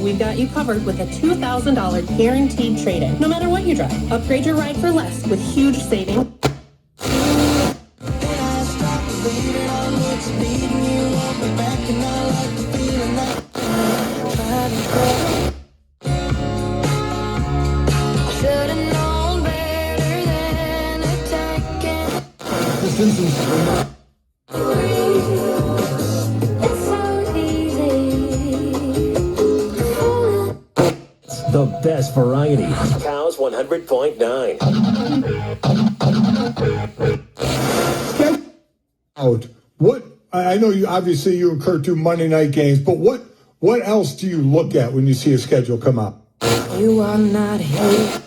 we've got you covered with a $2,000 guaranteed trade-in. No matter what you drive, upgrade your ride for less with huge savings. The best variety. Cows 100.9. Out. What? I know you obviously you and Kurt do Monday night games, but what else do you look at when you see a schedule come out? You are not here.